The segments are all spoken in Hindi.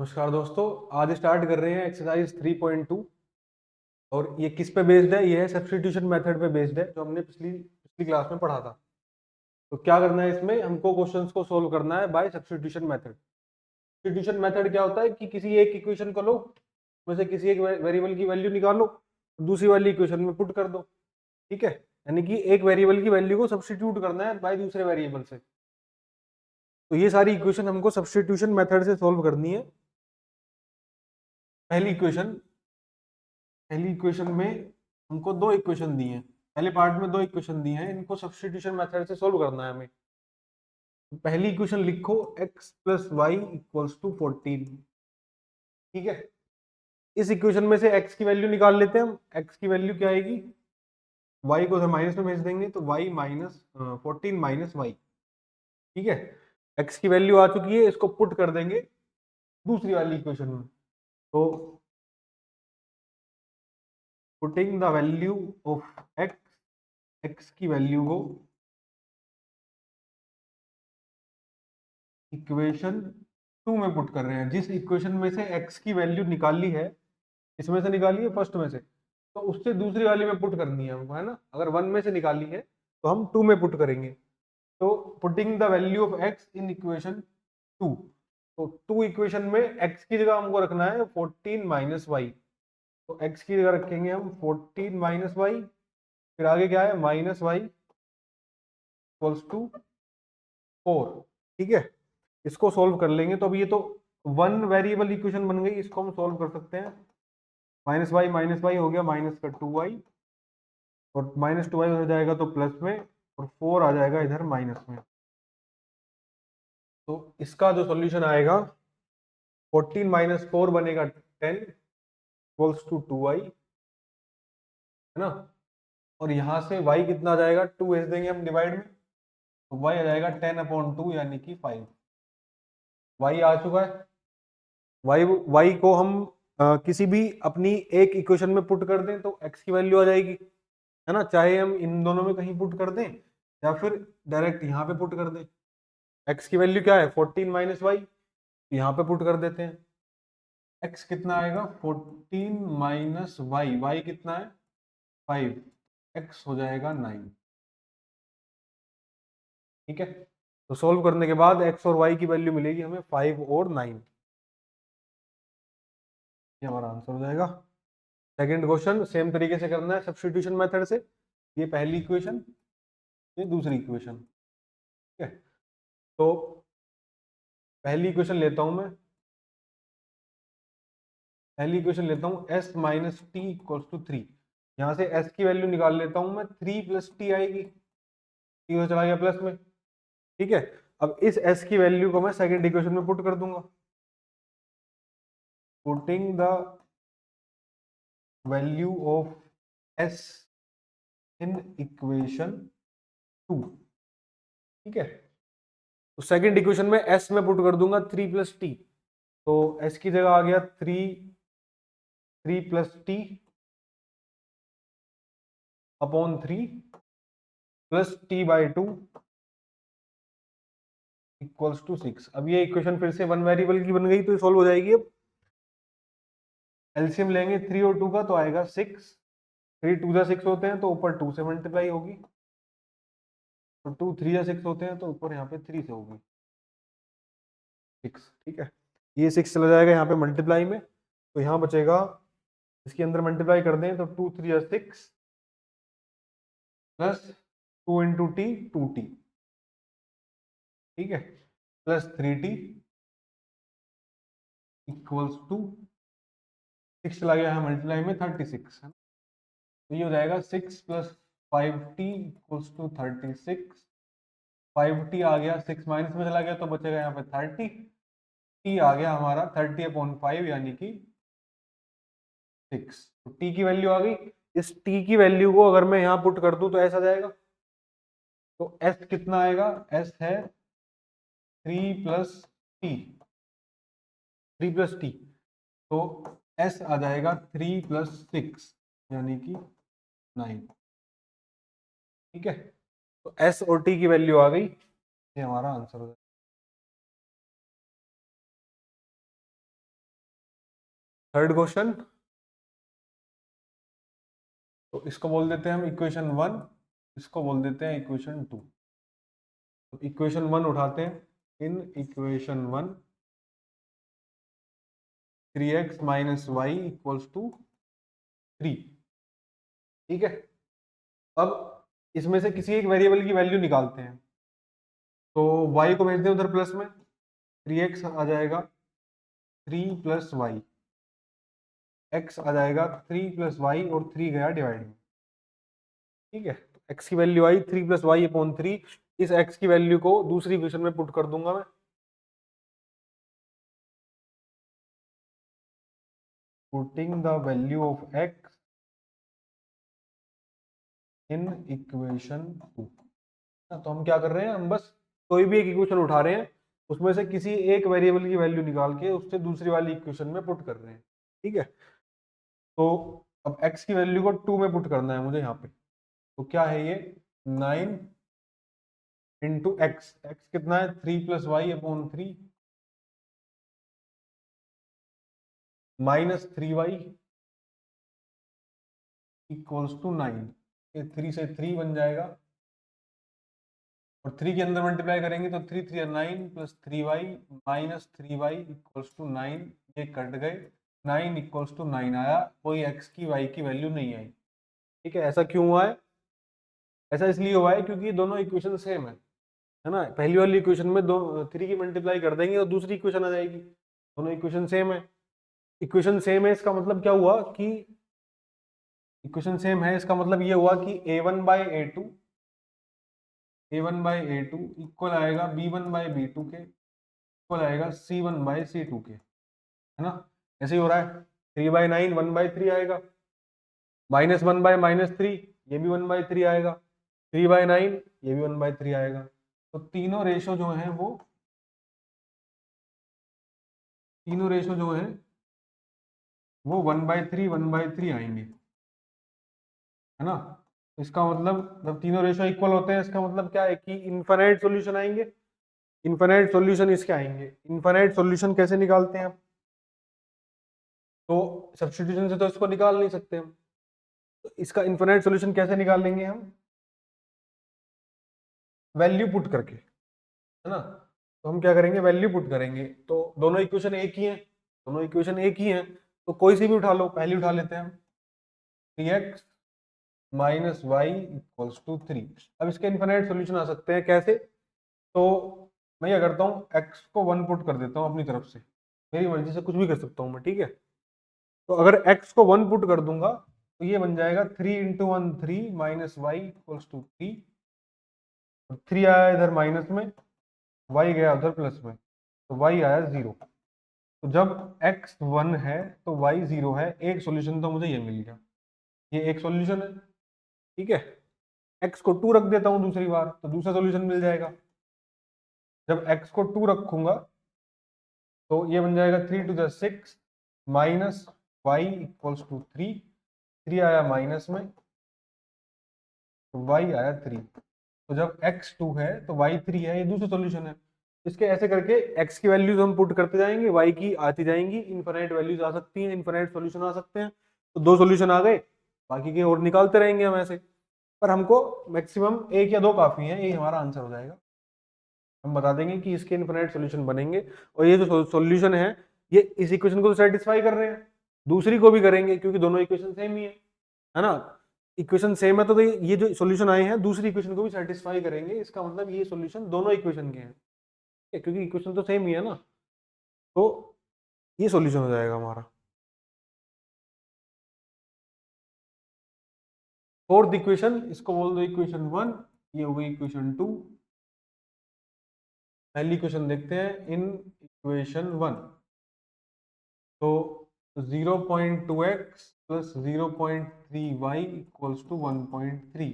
नमस्कार दोस्तों। आज स्टार्ट कर रहे हैं एक्सरसाइज 3.2 और ये किस पे बेस्ड है? ये है सब्स्टिट्यूशन मेथड पे बेस्ड है, जो हमने पिछली पिछली क्लास में पढ़ा था। तो क्या करना है, इसमें हमको क्वेश्चंस को सोल्व करना है by substitution method. Substitution method क्या होता है कि किसी एक इक्वेशन को लो, उसमें से किसी एक वेरिएबल की वैल्यू निकालो, दूसरी वाली इक्वेशन में पुट कर दो। ठीक है, यानी कि एक वेरिएबल की वैल्यू को सब्स्टिट्यूट करना है बाय दूसरे वेरिएबल से। तो ये सारी इक्वेशन हमको सब्स्टिट्यूशन मेथड से सोल्व करनी है। पहली इक्वेशन पहली इक्वेशन में हमको दो इक्वेशन दी हैं। पहले पार्ट में दो इक्वेशन दी हैं, इनको सब्स्टिट्यूशन मेथड से सोल्व करना है हमें। पहली इक्वेशन लिखो x plus y equals to 14। ठीक है, इस इक्वेशन में से x की वैल्यू निकाल लेते हैं हम। x की वैल्यू क्या आएगी? y को माइनस में भेज देंगे तो y माइनस 14 माइनस वाई। ठीक है, x की वैल्यू आ चुकी है, इसको पुट कर देंगे दूसरी वाली इक्वेशन में। तो putting the value of x की वैल्यू को इक्वेशन 2 में पुट कर रहे हैं। जिस इक्वेशन में से x की वैल्यू निकाली है, इसमें से निकाली है फर्स्ट में से, तो उससे दूसरी वाली में पुट करनी है हमको, है ना। अगर 1 में से निकाली है तो हम 2 में पुट करेंगे। तो putting the value of x in equation 2, तो 2 इक्वेशन में x की जगह हमको रखना है 14 माइनस वाई। तो x की जगह रखेंगे हम 14 माइनस वाई, फिर आगे क्या है माइनस वाई इक्वल्स टू 4। ठीक है, इसको सोल्व कर लेंगे तो अब ये तो वन वेरिएबल इक्वेशन बन गई, इसको हम सोल्व कर सकते हैं। माइनस वाई हो गया माइनस का 2y, और माइनस 2y हो जाएगा तो प्लस में, और 4 आ जाएगा इधर माइनस में। तो इसका जो सॉल्यूशन आएगा 14 माइनस 4 बनेगा 10 इक्वल्स टू 2y, है ना। और यहाँ से y कितना आ जाएगा, 2 भेज देंगे हम डिवाइड में, तो y आ जाएगा 10/2 यानी कि 5। y आ चुका है। y को हम किसी भी अपनी एक इक्वेशन में पुट कर दें तो x की वैल्यू आ जाएगी, है ना। चाहे हम इन दोनों में कहीं पुट कर दें या फिर डायरेक्ट यहाँ पे पुट कर दें। x की वैल्यू क्या है 14 माइनस वाई, यहाँ पे पुट कर देते हैं। x कितना आएगा 14 माइनस वाई, वाई कितना है 5, x हो जाएगा 9। ठीक है, तो सोल्व करने के बाद x और y की वैल्यू मिलेगी हमें 5 और 9। ये हमारा आंसर हो जाएगा। सेकंड क्वेश्चन सेम तरीके से करना है सब्स्टिट्यूशन मेथड से। ये पहली इक्वेशन, ये दूसरी इक्वेशन। ठीक है, तो पहली इक्वेशन लेता हूं मैं। पहली इक्वेशन लेता हूं s minus t equals to 3। यहाँ से s की वैल्यू निकाल लेता हूं मैं, 3 प्लस टी आएगी, टी हो चला गया प्लस में। ठीक है, अब इस s की वैल्यू को मैं सेकंड इक्वेशन में पुट कर दूंगा। Putting the value of s in equation 2। ठीक है, तो सेकंड इक्वेशन में s में पुट कर दूंगा 3 प्लस टी, तो s की जगह आ गया 3 plus t upon 3 plus t by 2 equals to 6। अब ये इक्वेशन फिर से वन वेरिएबल की बन गई, तो ये सॉल्व हो जाएगी। अब एलसीएम लेंगे 3 और 2 का तो आएगा 6। 3 2 जा 6 होते हैं तो ऊपर 2 से मल्टीप्लाई होगी, और 2 3 जा 6 होते हैं तो ऊपर यहाँ पे 3 से होगी 6। ठीक है, ये 6 चला जाएगा यहाँ पे मल्टीप्लाई में, तो यहाँ बचेगा, इसके अंदर मल्टीप्लाई कर दें तो 2 3 जा 6 प्लस 2 इंटू टी 2t। ठीक है, प्लस 3t इक्वल्स टू 6 चला गया है मल्टीप्लाई में 36, है। तो ये हो जाएगा 6 plus 5t equals to 36। 5t आ गया, 6 माइनस में चला गया तो बचेगा यहाँ पे 30। t आ गया हमारा 30/5 यानी कि 6। तो t की वैल्यू आ गई। इस t की वैल्यू को अगर मैं यहाँ पुट कर दूं तो ऐसा जाएगा। तो s कितना आएगा, s है 3 प्लस टी, तो s आ जाएगा 3 प्लस 6 यानी कि 9। ठीक है, तो s और t की वैल्यू आ गई, ये हमारा आंसर हो जाएगा। थर्ड क्वेश्चन, तो इसको बोल देते हैं हम इक्वेशन 1, इसको बोल देते हैं इक्वेशन 2। तो इक्वेशन 1 उठाते हैं। In equation 1 3x minus y equals to 3। ठीक है, अब इसमें से किसी एक वेरिएबल की वैल्यू निकालते हैं। तो y को भेज दें उधर प्लस में, 3x आ जाएगा 3 प्लस वाई, x आ जाएगा 3 प्लस वाई और 3 गया डिवाइड में। ठीक है, तो x की वैल्यू आई 3 प्लस वाई अपॉन 3। इस x की वैल्यू को दूसरी इक्वेशन में पुट कर दूंगा मैं, putting the value of x in equation 2। तो हम क्या कर रहे हैं, हम बस कोई भी एक इक्वेशन उठा रहे हैं, उसमें से किसी एक वेरिएबल की वैल्यू निकाल के उससे दूसरी वाली इक्वेशन में पुट कर रहे हैं। ठीक है, तो अब x की वैल्यू को 2 में पुट करना है मुझे यहाँ पे। तो क्या है ये, 9 इंटू एक्स, एक्स कितना है 3 plus y upon 3 minus 3y equals to 9। ये 3 से 3 बन जाएगा और 3 के अंदर मल्टीप्लाई करेंगे तो 3 3 9 plus 3y minus 3y equals to 9। ये कट गए, 9 इक्वल्स टू 9 आया, कोई x की y की वैल्यू नहीं आई। ठीक है, ऐसा क्यों हुआ है, ऐसा इसलिए हुआ है क्योंकि दोनों इक्वेशन सेम है ना। पहली वाली इक्वेशन में दो 3 की मल्टीप्लाई कर देंगे और दूसरी इक्वेशन आ जाएगी, दोनों इक्वेशन सेम है। इक्वेशन सेम है इसका मतलब क्या हुआ कि इक्वेशन सेम है, इसका मतलब ये हुआ कि a1 बाई a2 इक्वल आएगा b1 बाई b2 के, इक्वल आएगा c1 बाई c2 के, है ना। ऐसे ही हो रहा है, 3/9 1/3 आएगा, -1/-3 ये भी 1/3 आएगा, 3/9 ये भी 1/3 आएगा। तो तीनों रेशो जो है वो, तीनों रेशो जो है वो 1/3 1/3 आएंगे, है ना। इसका मतलब जब तीनों रेशो इक्वल होते हैं, इसका मतलब क्या है कि इनफाइनाइट सॉल्यूशन आएंगे। इनफाइनाइट सॉल्यूशन इसके आएंगे। इनफाइनाइट सॉल्यूशन कैसे निकालते हैं हम, तो सब्स्टिट्यूशन से तो इसको निकाल नहीं सकते हम, तो इसका इनफाइनाइट सॉल्यूशन कैसे निकालेंगे हम, वैल्यू पुट करके, है ना। तो हम क्या करेंगे, वैल्यू पुट करेंगे। तो दोनों इक्वेशन एक ही हैं, दोनों इक्वेशन एक ही हैं, तो कोई सी भी उठा लो, पहली उठा लेते हैं हम, 3x minus y equals to 3। अब इसके इनफाइनाइट सॉल्यूशन आ सकते हैं कैसे, तो मैं क्या करता हूँ, x को 1 पुट कर देता हूँ अपनी तरफ से, मेरी मर्जी से कुछ भी कर सकता हूँ मैं। ठीक है, तो अगर x को 1 पुट कर दूंगा तो ये बन जाएगा 3 into 1 3 minus y equals to 3। 3 आया इधर माइनस में, y गया उधर प्लस में, तो y आया 0। तो जब x 1 है तो y 0 है। एक सॉल्यूशन तो मुझे ये मिल गया, ये एक सॉल्यूशन है। ठीक है, x को 2 रख देता हूँ दूसरी बार, तो दूसरा सॉल्यूशन मिल जाएगा। जब x को 2 रखूंगा तो ये बन जाएगा 3 to the 6 minus y equals to 3। 3 आया माइनस में, तो y आया 3। तो जब x 2 है तो y 3 है, ये दूसरा सॉल्यूशन है। इसके ऐसे करके x की वैल्यूज हम पुट करते जाएंगे, y की आती जाएंगी, इनफाइनाइट वैल्यूज आ सकती हैं, इनफाइनाइट सॉल्यूशन आ सकते हैं। तो दो सॉल्यूशन आ गए, बाकी के और निकालते रहेंगे हम ऐसे, पर हमको मैक्सिमम एक या दो काफी है, यही हमारा आंसर हो जाएगा। हम बता देंगे कि इसके इनफाइनाइट सॉल्यूशन बनेंगे, और ये जो सॉल्यूशन है ये इस इक्वेशन को सेटिस्फाई कर रहे हैं, दूसरी को भी करेंगे क्योंकि दोनों इक्वेशन सेम ही है ना। इक्वेशन सेम है तो ये जो सॉल्यूशन आए हैं दूसरी इक्वेशन को भी सेटिस्फाई करेंगे, इसका मतलब ये सॉल्यूशन दोनों इक्वेशन के हैं, क्योंकि इक्वेशन तो सेम ही है ना। तो ये सॉल्यूशन हो जाएगा हमारा। फोर्थ इक्वेशन, इसको बोल दो इक्वेशन 1, ये हो गई इक्वेशन 2। पहली इक्वेशन देखते हैं, इन इक्वेशन 1 तो 0.2x plus 0.3y equals to 1.3।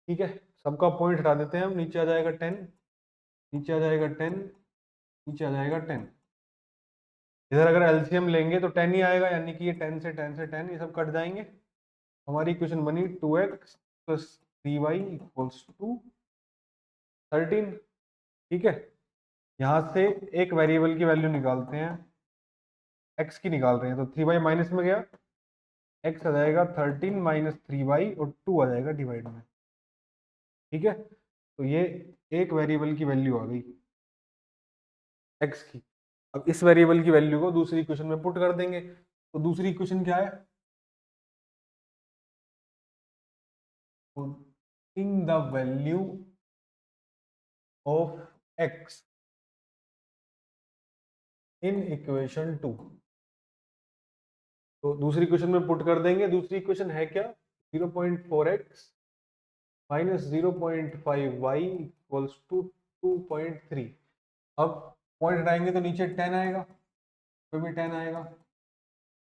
ठीक है, सबका पॉइंट हटा देते हैं हम, नीचे आ जाएगा 10, नीचे आ जाएगा 10, नीचे आ जाएगा 10। इधर अगर एलसीएम लेंगे तो 10 ही आएगा, यानी कि ये 10 से 10 से 10 ये सब कट जाएंगे। हमारी इक्वेशन बनी 2x plus 3y equals to 13। ठीक है, यहाँ से एक वेरिएबल की वैल्यू निकालते हैं, एक्स की निकाल रहे हैं, तो 3y माइनस में गया, एक्स आ जाएगा 13 माइनस 3y और 2 आ जाएगा डिवाइड में। ठीक है, तो ये एक वेरिएबल की वैल्यू आ गई एक्स की। अब इस वेरिएबल की वैल्यू को दूसरी इक्वेशन में पुट कर देंगे। तो दूसरी इक्वेशन क्या है, putting the value of x in equation 2। तो दूसरी इक्वेशन में पुट कर देंगे। दूसरी इक्वेशन है क्या, 0.4x minus 0.5y equals to 2.3। अब पॉइंट हटाएंगे तो नीचे 10 आएगा, पे भी 10 आएगा,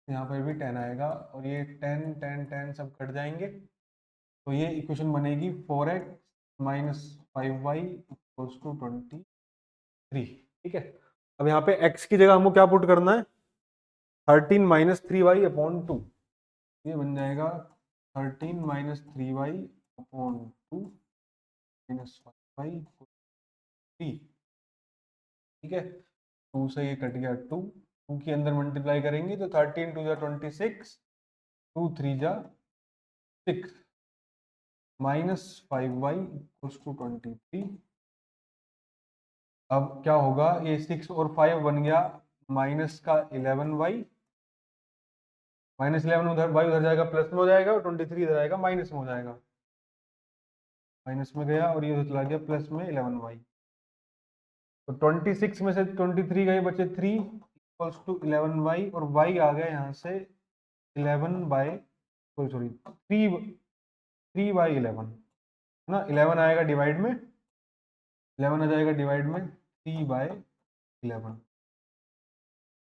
यहाँ पर भी 10 आएगा, और ये 10 10 10 सब कट जाएंगे। तो ये इक्वेशन बनेगी 4x minus 5y equals to 23। ठीक है, अब यहाँ पे x की जगह हमको क्या पुट करना है, 13 माइनस 3y अपॉन 2। ये बन जाएगा 13 minus 3y upon 2 minus 5y 3। ठीक है, 2 से ये कट गया 2, 2 के अंदर मल्टीप्लाई करेंगे तो 13 2 जा 26, 2 3 जा 6 माइनस 5y इक्वल्स टू 23। अब क्या होगा, ये 6 और 5 बन गया माइनस का 11y, माइनस 11 उधर y उधर जाएगा प्लस में हो जाएगा, और 23 इधर आएगा माइनस में हो जाएगा, माइनस में गया और ये उधर चला गया प्लस में 11y। तो 26 में से 23 गए, बचे 3 इक्वल्स टू 11y, और y आ गया यहाँ से 11 बाय सॉरी 3/11 ना, 11 आएगा डिवाइड में, 11 आ जाएगा डिवाइड में 3/11।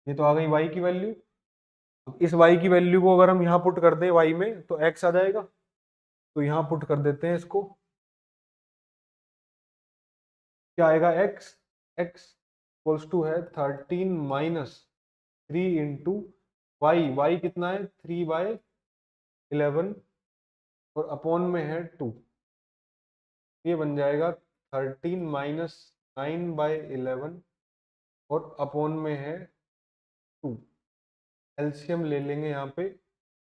ये तो आ गई y की वैल्यू। तो इस y की वैल्यू को अगर हम यहाँ पुट कर दें y में तो x आ जाएगा, तो यहाँ पुट कर देते हैं इसको। क्या आएगा x, x इक्वल्स टू है 13 माइनस 3 इंटू y कितना है 3/11 और अपॉन में है 2। ये बन जाएगा 13 माइनस 9/11 और अपॉन में है 2। एलसीएम ले लेंगे यहाँ पे,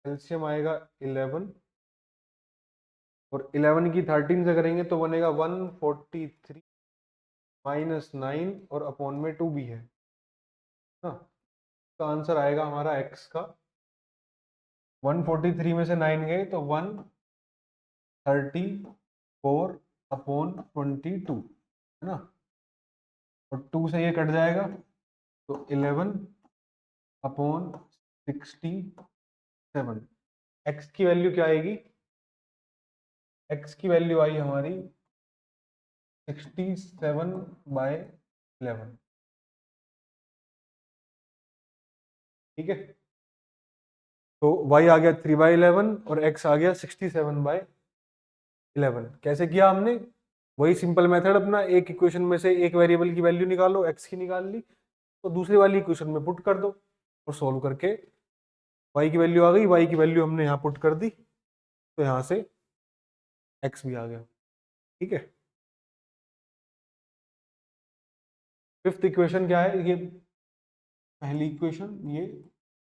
एलसीएम आएगा 11, और 11 की 13 से करेंगे तो बनेगा 143 माइनस 9 और अपॉन में 2 भी है ना। तो आंसर आएगा हमारा x का 143 में से 9 गए तो 134 अपॉन 22 है ना, और 2 से ये कट जाएगा तो 11 अपॉन 67। x की वैल्यू क्या आएगी, x की वैल्यू आई हमारी 67/11। ठीक है, तो y आ गया 3/11 और x आ गया 67/11। कैसे किया हमने, वही सिंपल मेथड अपना, एक इक्वेशन में से एक वेरिएबल की वैल्यू निकालो, x की निकाल ली, तो दूसरी वाली इक्वेशन में पुट कर दो, और सोल्व करके y की वैल्यू आ गई, y की वैल्यू हमने यहाँ पुट कर दी, तो यहाँ से x भी आ गया। ठीक है, फिफ्थ इक्वेशन क्या है, ये पहली इक्वेशन, ये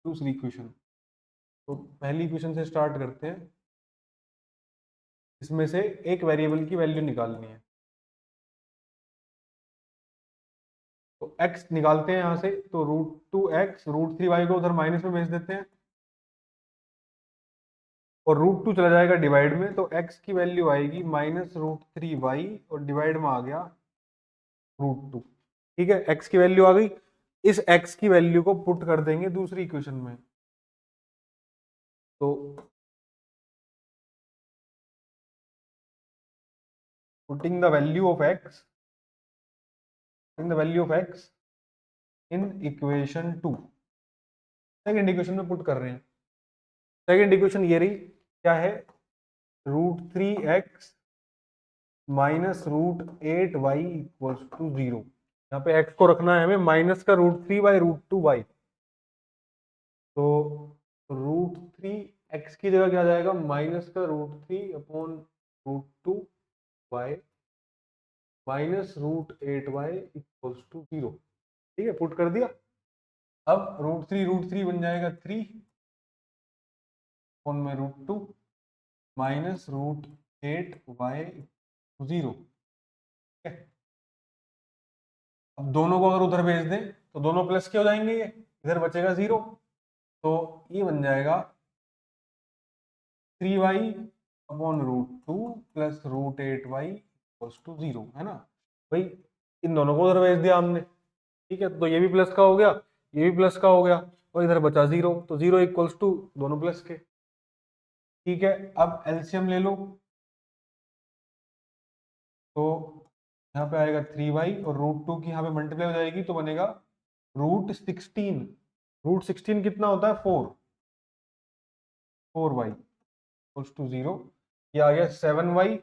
दूसरी इक्वेशन। तो पहली इक्वेशन से स्टार्ट करते हैं, इसमें से एक वेरिएबल की वैल्यू निकालनी है। तो x निकालते हैं यहाँ से, तो √2x √3y को उधर माइनस में भेज देते हैं, और √2 चला जाएगा डिवाइड में, तो x की वैल्यू आएगी माइनस √3y और डिवाइड में आ गया √2। ठीक है, x की वैल्यू आ गई। इस x की वैल्यू को पुट कर देंगे दूसरी इक्वेशन में, तो putting the value of x in the value of x in equation 2, second equation में पुट कर रहे हैं। सेकेंड इक्वेशन ये रही, क्या है, √3x minus √8y equals to 0। यहाँ पे x को रखना है हमें माइनस का √3/√2y, तो √3x की जगह क्या आ जाएगा, माइनस का √3 upon √2y minus √8y equals to 0। ठीक है, पुट कर दिया। अब रूट थ्री बन जाएगा 3 कौन में √2 माइनस √8y 0। अब दोनों को अगर उधर भेज दें तो दोनों प्लस के हो जाएंगे, ये इधर बचेगा 0, तो ये बन जाएगा 3y upon √2 plus √8y equals to 0, है ना भाई। इन दोनों को उधर भेज दिया हमने, ठीक है, तो ये भी प्लस का हो गया, ये भी प्लस का हो गया, और इधर बचा 0, तो 0 इक्वल्स टू दोनों प्लस के। ठीक है, अब एलसीएम ले लो, तो यहाँ पे आएगा 3y और √2 की यहाँ पे मल्टीप्लाई हो जाएगी तो बनेगा √16। √16 कितना होता है 4y इक्वल्स टू 0। ये आ गया 7y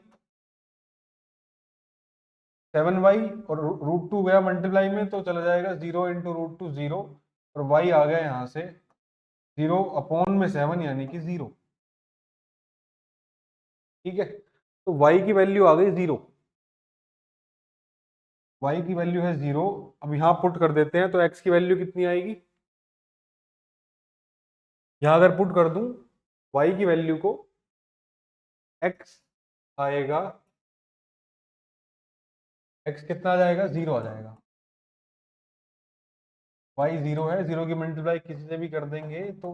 और √2 गया मल्टीप्लाई में तो चला जाएगा 0 इंटू √2 0, और y आ गया यहाँ से 0 अपॉन में 7 यानी कि 0। ठीक है, तो y की वैल्यू आ गई 0, y की वैल्यू है 0। अब यहाँ पुट कर देते हैं तो x की वैल्यू कितनी आएगी, यहाँ अगर पुट कर दूं y की वैल्यू को, x आएगा, x कितना आ जाएगा 0 आ जाएगा, y 0 है, 0 की मल्टीप्लाई किसी से भी कर देंगे तो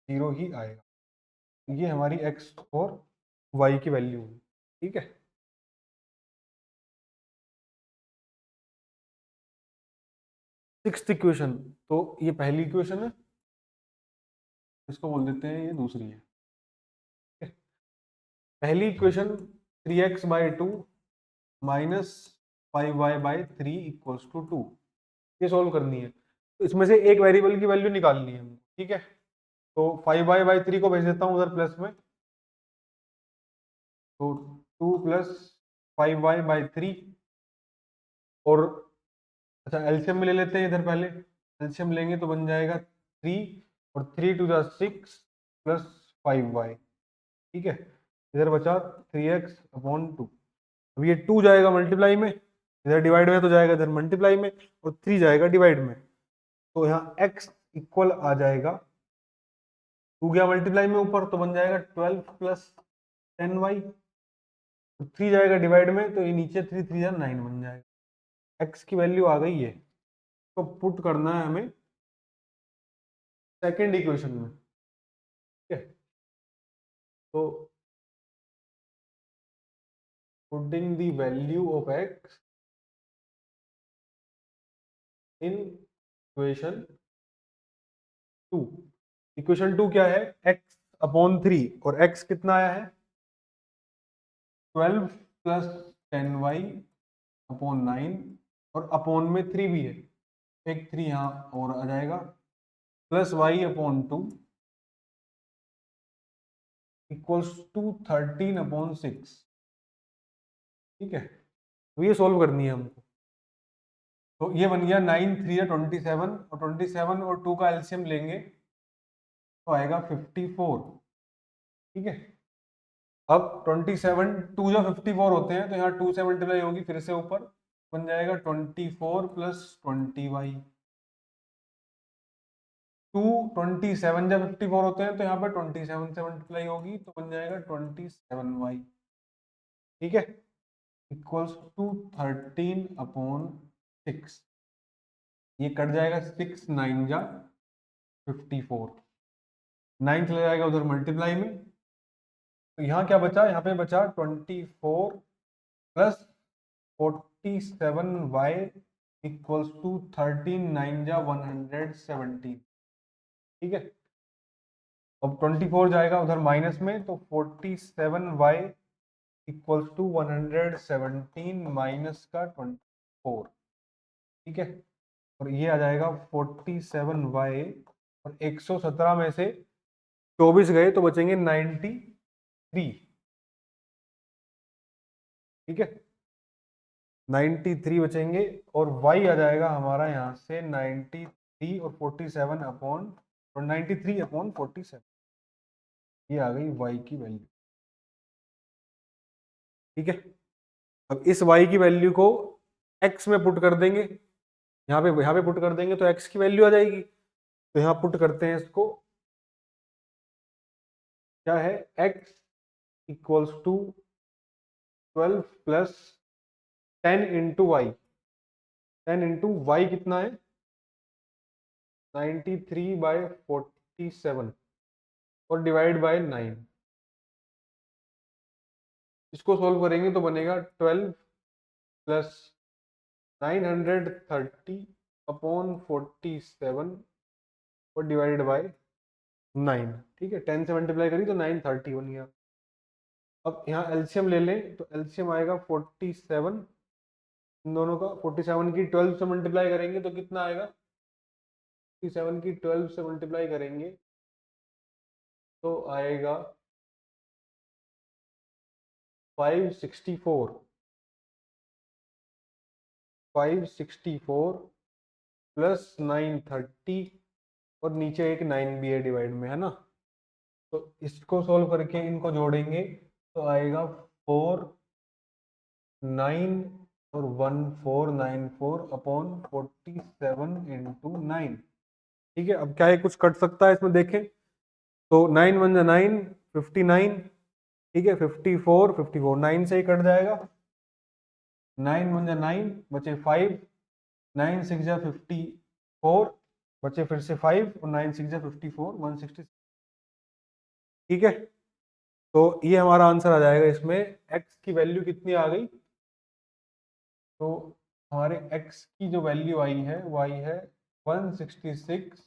0 ही आएगा। ये हमारी x और y की वैल्यू है। ठीक है, सिक्स्थ इक्वेशन, तो ये पहली इक्वेशन है, इसको बोल देते हैं ये दूसरी है। ठीक है? पहली equation 3x by 2 minus 5y/3 equals to 2, ये सॉल्व करनी है, तो इसमें से एक वेरिएबल की वैल्यू निकालनी है हमको। ठीक है, तो 5y/3 को भेज देता हूँ उधर प्लस में, तो 2 प्लस 5y/3, और अच्छा एलसीएम में ले लेते हैं इधर, पहले एलसीएम लेंगे तो बन जाएगा 3 और 3 टू 6 प्लस 5y। ठीक है, इधर बचा 3x अपॉन 2। अब ये 2 जाएगा मल्टीप्लाई में, इधर डिवाइड में तो जाएगा इधर मल्टीप्लाई में, और 3 जाएगा डिवाइड में, तो यहाँ x इक्वल आ जाएगा, 2 गया मल्टीप्लाई में ऊपर तो बन जाएगा 12 प्लस 10y, 3 जाएगा डिवाइड में तो ये नीचे 3 3 9 बन जाएगा। x की वैल्यू आ गई है, तो पुट करना है हमें सेकेंड इक्वेशन में। ठीक है, तो putting the value of x in equation 2। Equation 2 क्या है, x अपॉन 3, और x कितना आया है 12 प्लस 10y अपॉन 9, और अपॉन में 3 भी है, एक 3 यहाँ और आ जाएगा, plus y upon 2 equals to 13 upon 6। ठीक है, तो ये सॉल्व करनी है हमको, तो ये बन गया 9 3 27, और 27 और 2 का एलसीएम लेंगे तो आएगा 54। ठीक है, अब 27 2 जो 54 होते हैं तो यहाँ 2 से मल्टीप्लाई होगी फिर से ऊपर, बन जाएगा 24 प्लस 20y। 2 27 जब 54 होते हैं तो यहाँ पर 27 से मल्टीप्लाई होगी तो बन जाएगा 27y। ठीक है, इक्वल्स टू 13 अपॉन 6, ये कट जाएगा, 6 9 जा 54, 9 चला जाएगा उधर मल्टीप्लाई में, तो यहाँ क्या बचा, यहाँ पे बचा 24 प्लस 47y इक्वल्स टू 13 9 जा 117। ठीक है, अब 24 जाएगा उधर माइनस में तो 47y इक्वल्स टू 117 माइनस का 24। ठीक है, और ये आ जाएगा 47y, और 117 में से 24 गए तो बचेंगे 93। ठीक है, 93 बचेंगे, और y आ जाएगा हमारा यहाँ से 93 और 47 अपॉन, और 93 अपॉन 47, ये आ गई y की वैल्यू। ठीक है, अब इस y की वैल्यू को x में पुट कर देंगे, यहाँ पे पुट कर देंगे तो x की वैल्यू आ जाएगी, तो यहाँ पुट करते हैं इसको, क्या है, x equals to 12 plus 10 into y. 10 into y कितना है, 93/47 और डिवाइड बाय 9। इसको सॉल्व करेंगे तो बनेगा 12 प्लस 930 अपॉन 47 और डिवाइडेड बाय 9। ठीक है, 10 से मल्टीप्लाई करी तो 930 बन गया। अब यहाँ एलसीएम ले लें तो एलसीएम आएगा 47, इन दोनों का 47 की 12 से मल्टीप्लाई करेंगे तो कितना आएगा, 47 की 12 से मल्टीप्लाई करेंगे तो आएगा 564 प्लस 930 और नीचे एक 9 भी है डिवाइड में, है ना। तो इसको सोल्व करके इनको जोड़ेंगे तो आएगा 4 9 और 1494 अपॉन 47 इंटू 9। ठीक है, अब क्या है, कुछ कट सकता है इसमें, देखें तो 9 1 जा 9, 59। ठीक है, 54 9 से ही कट जाएगा, 9 1 जा 9 बचे 5, 9 6 जा 54 बचे फिर से 5 और 9 6 जा 54, 160। ठीक है, तो ये हमारा आंसर आ जाएगा। इसमें x की वैल्यू कितनी आ गई, तो हमारे x की जो वैल्यू आई है वो आई है 166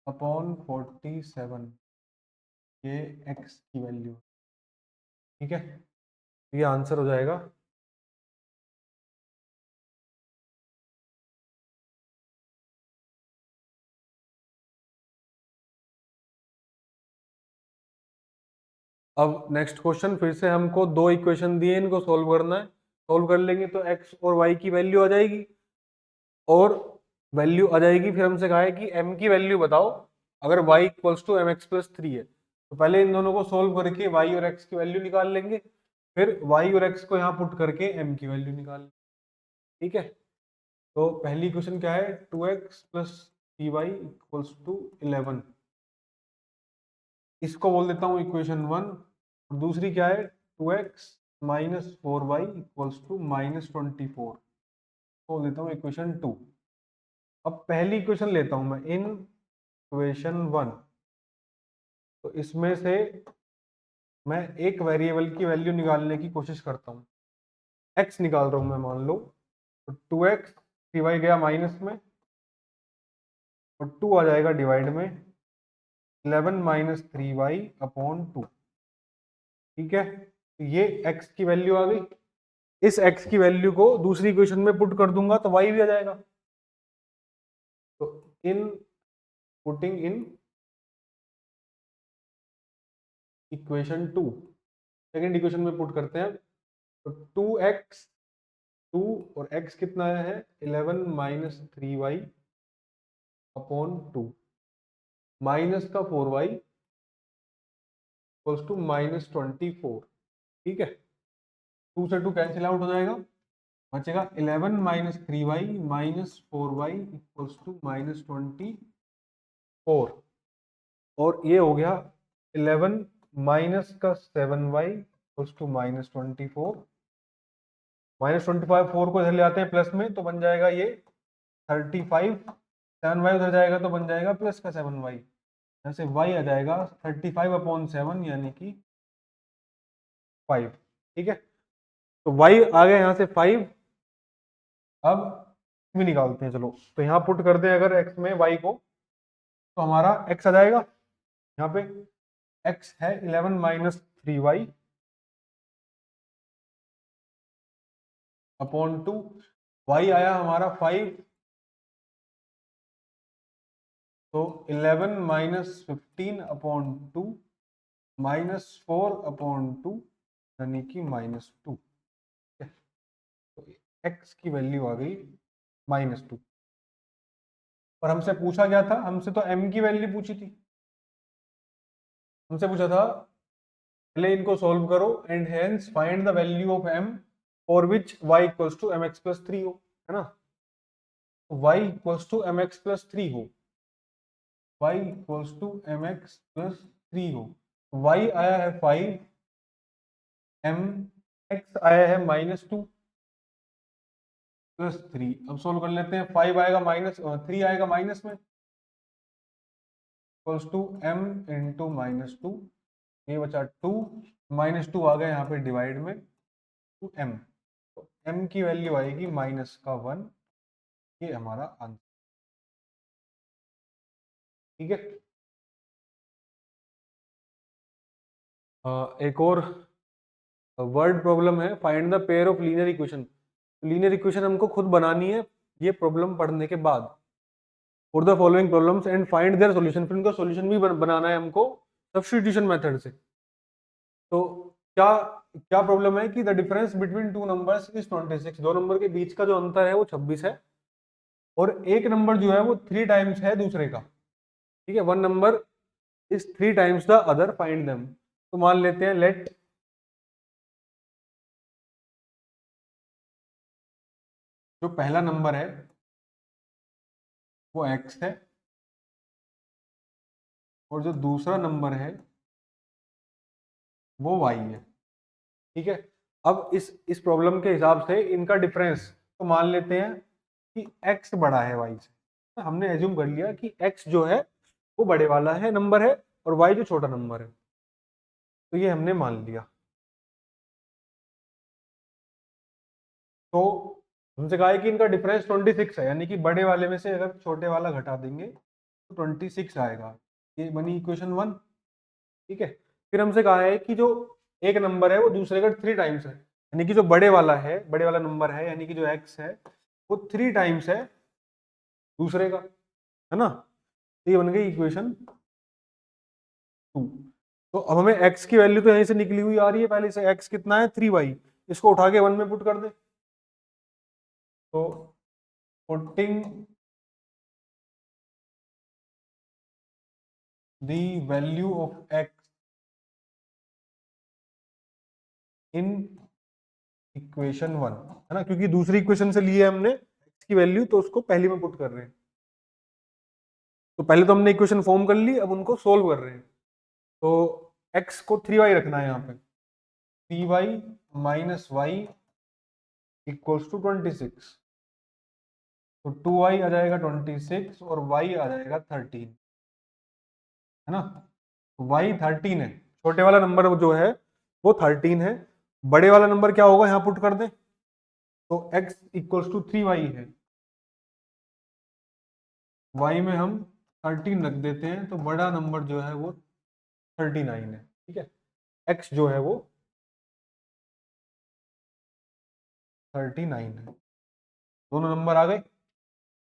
अपॉन 47, ये x की वैल्यू। ठीक है, ये आंसर हो जाएगा। अब नेक्स्ट क्वेश्चन, फिर से हमको दो इक्वेशन दिए, इनको सोल्व करना है। सोल्व कर लेंगे तो x और y की वैल्यू आ जाएगी, और वैल्यू आ जाएगी, फिर हमसे कहा है कि m की वैल्यू बताओ अगर y equals to mx plus 3 है। तो पहले इन दोनों को सोल्व करके y और x की वैल्यू निकाल लेंगे, फिर y और x को यहाँ पुट करके m की वैल्यू निकाल लेंगे। ठीक है, तो पहली क्वेश्चन क्या है, 2x plus 3y equals to 11, इसको बोल देता हूँ इक्वेशन 1। और दूसरी क्या है, 2x minus 4y equals to minus 24, बोल देता हूँ इक्वेशन 2। अब पहली इक्वेशन लेता हूँ मैं, इन इक्वेशन 1, तो इसमें से मैं एक वेरिएबल की वैल्यू निकालने की कोशिश करता हूँ, x निकाल रहा हूँ मैं, मान लो। तो 2x, 3y गया माइनस में और 2 आ जाएगा डिवाइड में, 11 माइनस 3y अपॉन 2। ठीक है, तो ये x की वैल्यू आ गई। इस x की वैल्यू को दूसरी इक्वेशन में पुट कर दूंगा तो y भी आ जाएगा। तो in putting in equation 2, second equation में पुट करते हैं, तो 2x 2 और x कितना आया है, 11 माइनस 3y अपॉन 2, माइनस का 4y इक्वल्स टू माइनस 24। ठीक है, 2 से 2 कैंसिल आउट हो जाएगा, बचेगा 11 minus 3y minus 4y equals to minus 24। और ये हो गया 11 माइनस का 7y equals to minus 24, minus 25 4 को इधर ले आते हैं प्लस में तो बन जाएगा ये 35, 7y उधर जाएगा तो बन जाएगा प्लस का 7y, यहाँ से y आ जाएगा 35 अपॉन 7 यानी कि 5। ठीक है, तो y आ गया यहाँ से 5। अब भी निकालते हैं, चलो तो यहाँ पुट कर दें अगर x में y को, तो हमारा x आ जाएगा, यहाँ पे x है 11 माइनस 3y अपॉन 2, y आया हमारा 5, तो 11 माइनस 15 अपॉन 2 माइनस 4 अपॉन 2 यानी कि माइनस 2। तो x की वैल्यू आ गई -2। और हमसे पूछा क्या था, हमसे तो m की वैल्यू पूछी थी, हमसे पूछा था पहले इनको सॉल्व करो and hence find the value of m for which y equals to mx plus 3 हो, है ना। y equals to mx plus 3 हो y equals to m x plus 3 हो। y आया है 5, एम एक्स आया है -2 प्लस 3। अब सोल्व कर लेते हैं। 5 आएगा माइनस, 3 आएगा माइनस में, इक्वल्स टू m इंटू -2, ये बचा 2, -2 आ गया यहाँ पे डिवाइड में, टू m, तो m की वैल्यू आएगी -1। ये हमारा आंसर, ठीक है। एक और वर्ड प्रॉब्लम है, find the pair of linear equation. Linear equation हमको खुद बनानी है ये प्रॉब्लम पढ़ने के बाद, for the following problems and find their solution. फिर उनका सॉल्यूशन भी बनाना है हमको सब्स्टिट्यूशन मेथड से। तो क्या क्या प्रॉब्लम है कि the difference between two numbers is 26। दो नंबर के बीच का जो अंतर है वो 26 है, और एक नंबर जो है वो 3 टाइम्स है दूसरे का, ठीक है। One number is 3 times the other, find them. तो मान लेते हैं लेट जो पहला नंबर है वो x है, और जो दूसरा नंबर है वो y है, ठीक है। अब इस प्रॉब्लम के हिसाब से इनका डिफरेंस तो मान लेते हैं कि x बड़ा है y से। हमने एज्यूम कर लिया कि x जो है वो बड़े वाला है नंबर है, और y जो छोटा नंबर है, तो ये हमने मान लिया। तो हमसे कहा है कि इनका डिफरेंस 26 है, यानी कि बड़े वाले में से अगर छोटे वाला घटा देंगे तो 26 आएगा। ये बनी इक्वेशन 1, ठीक है। फिर हमसे कहा है कि जो एक नंबर है वो दूसरे का 3 टाइम्स है, यानी कि जो बड़े वाला है, बड़े वाला नंबर है, यानी कि जो x है वो 3 टाइम्स है दूसरे का, है ना। तो ये बन गई इक्वेशन 2। तो अब हमें x की वैल्यू तो यहीं से निकली हुई आ रही है पहले से, x कितना है 3y, इसको उठा के 1 में पुट कर दे। तो putting the value of x in equation 1, है ना, क्योंकि दूसरी इक्वेशन से लिए हमने x की वैल्यू, तो उसको पहली में पुट कर रहे हैं। तो पहले तो हमने इक्वेशन फॉर्म कर ली, अब उनको सोल्व कर रहे हैं। तो x को 3y रखना है यहाँ पे, 3y minus y equals to 26। तो 2y आ जाएगा 26 और y आ जाएगा 13, है ना। तो y 13 है, छोटे वाला नंबर जो है वो 13 है। बड़े वाला नंबर क्या होगा यहाँ पुट कर दे, तो x इक्वल्स टू 3y है, y में हम 13 रख देते हैं, तो बड़ा नंबर जो है वो 39 है, ठीक है। x जो है वो 39 है, दोनों नंबर आ गए,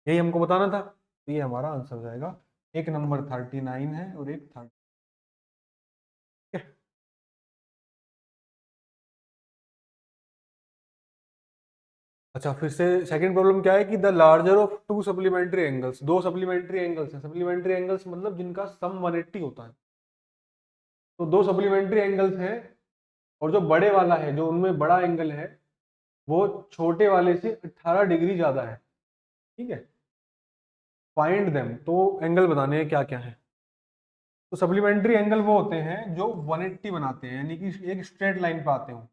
यही हमको बताना था। तो ये हमारा आंसर जाएगा, एक नंबर 39 है और एक 30। अच्छा, फिर से सेकंड प्रॉब्लम क्या है कि the larger of to supplementary angles. दो सप्लीमेंट्री एंगल्स हैं, सप्लीमेंट्री एंगल्स मतलब जिनका सम 180 होता है। तो दो सप्लीमेंट्री एंगल्स हैं, और जो बड़े वाला है, जो उनमें बड़ा एंगल है, वो छोटे वाले से 18 डिग्री ज्यादा है, ठीक है। फाइंड देम, तो एंगल बताने हैं क्या क्या है। तो सप्लीमेंट्री एंगल वो होते हैं जो 180 बनाते हैं, यानी कि एक स्ट्रेट लाइन पे आते हो।